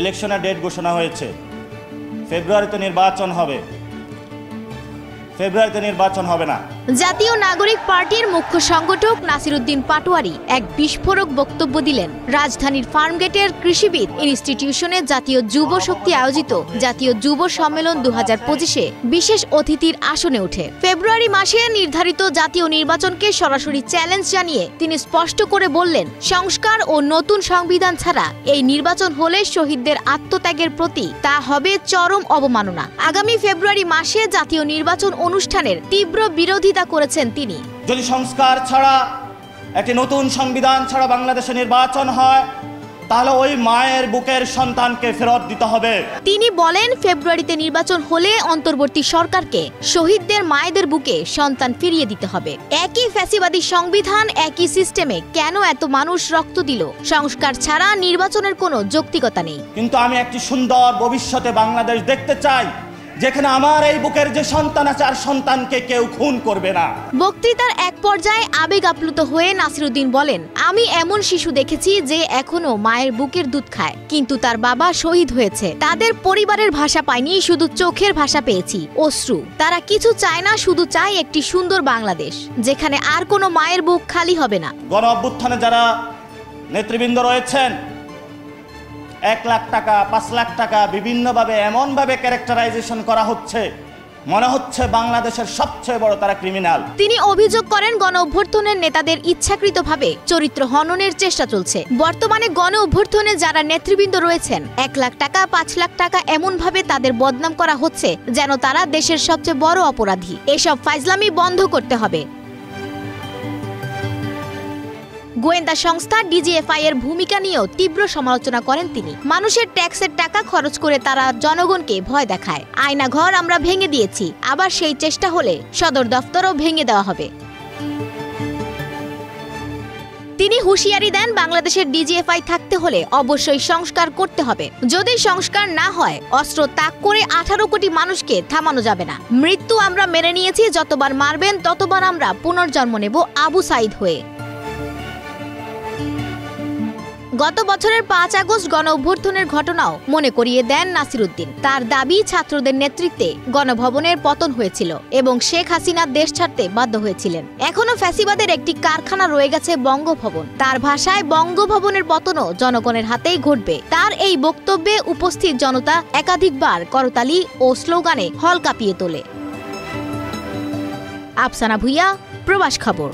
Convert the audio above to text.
ইলেকশনের ডেট ঘোষণা হয়েছে, ফেব্রুয়ারিতে নির্বাচন হবে। ফেব্রুয়ারিতে নির্বাচন হবে না। জাতীয় নাগরিক পার্টির মুখ্য সংগঠক নাসিরউদ্দিন পাটোয়ারি এক বিস্ফোরক বক্তব্য দিলেন রাজধানীর ফার্মগেটের কৃষিবিদ ইনস্টিটিউশনে জাতীয় যুব শক্তি আয়োজিত জাতীয় যুব সম্মেলন 2025-এ বিশেষ অতিথির আসনে উঠে। ফেব্রুয়ারি মাসে নির্ধারিত জাতীয় নির্বাচনকে সরাসরি চ্যালেঞ্জ জানিয়ে তিনি স্পষ্ট করে বললেন, সংস্কার ও নতুন সংবিধান ছাড়া এই নির্বাচন হলে শহীদদের আত্মত্যাগের প্রতি তা হবে চরম অবমাননা। আগামী ফেব্রুয়ারি মাসে জাতীয় নির্বাচন অনুষ্ঠানের তীব্র বিরোধিতা করেছেন তিনি। যদি সংস্কার ছাড়া, একটি নতুন সংবিধান ছাড়া বাংলাদেশে নির্বাচন হয়, তাহলে ওই মায়ের বুকের সন্তানকে ফেরত দিতে হবে। তিনি বলেন, ফেব্রুয়ারিতে নির্বাচন হলে অন্তর্বর্তী সরকারকে শহীদদের মায়েদের বুকে সন্তান ফিরিয়ে দিতে হবে। একই ফ্যাসিবাদী সংবিধান, একই সিস্টেমে কেন এত মানুষ রক্ত দিল? সংস্কার ছাড়া নির্বাচনের কোনো যৌক্তিকতা নেই। কিন্তু আমি একটি সুন্দর ভবিষ্যতে বাংলাদেশ দেখতে চাই, যেখানে আমার এই বুকের যে সন্তান আছে আর সন্তানকে কেউ খুন করবে না। বক্তৃতার এক পর্যায়ে আবেগ আপ্লুত হয়ে নাসিরউদ্দিন বলেন, আমি এমন শিশু দেখেছি যে এখনো মায়ের বুকের দুধ খায়, কিন্তু তার বাবা শহীদ হয়েছে। তাদের পরিবারের ভাষা পায়নি, শুধু চোখের ভাষা পেয়েছি, অশ্রু। তারা কিছু চায় না, শুধু চায় একটি সুন্দর বাংলাদেশ, যেখানে আর কোনো মায়ের বুক খালি হবে না। গণ অভ্যুত্থানে যারা নেতৃবৃন্দ রয়েছেন, 1 লাখ টাকা, 5 লাখ টাকা বিভিন্নভাবে এমনভাবে ক্যারেক্টারাইজেশন করা হচ্ছে, মনে হচ্ছে বাংলাদেশের সবচেয়ে বড় তারা ক্রিমিনাল। তিনি অভিযোগ করেন, গণ অভ্যুত্থানের নেতাদের ইচ্ছাকৃতভাবে চরিত্র হননের চেষ্টা চলছে। বর্তমানে গণ অভ্যুত্থানে যারা নেতৃবৃন্দ রয়েছেন, 1 লাখ টাকা, 5 লাখ টাকা এমনভাবে তাদের বদনাম করা হচ্ছে যেন তারা দেশের সবচেয়ে বড় অপরাধী। এসব ফাইজলামি বন্ধ করতে হবে। গোয়েন্দা সংস্থা ডিজিএফআই এর ভূমিকা নিয়েও তীব্র সমালোচনা করেন তিনি। মানুষের ট্যাক্সের টাকা খরচ করে তারা জনগণকে ভয় দেখায়। আয়নাঘর আমরা ভেঙে দিয়েছি, আবার সেই চেষ্টা হলে সদর দফতরও ভেঙে দেওয়া হবে। তিনি হুঁশিয়ারি দেন, বাংলাদেশের ডিজিএফআই থাকতে হলে অবশ্যই সংস্কার করতে হবে। যদি সংস্কার না হয়, অস্ত্র তাক করে 18 কোটি মানুষকে থামানো যাবে না। মৃত্যু আমরা মেনে নিয়েছি, যতবার মারবেন ততবার আমরা পুনর্জন্ম নেব আবু সাইদ হয়ে। গত বছরের 5 আগস্ট গণ অভ্যুত্থানের ঘটনাও মনে করিয়ে দেন নাসিরউদ্দিন। তার দাবি, ছাত্রদের নেতৃত্বে গণভবনের পতন হয়েছিল এবং শেখ হাসিনা দেশ ছাড়তে বাধ্য হয়েছিলেন। এখনো ফ্যাসিবাদের একটি কারখানা রয়ে গেছে বঙ্গভবন। তার ভাষায়, বঙ্গভবনের পতনও জনগণের হাতেই ঘটবে। তার এই বক্তব্যে উপস্থিত জনতা একাধিকবার করতালি ও স্লোগানে হল কাঁপিয়ে তোলে। আফসানা ভুইয়া, প্রবাস খবর।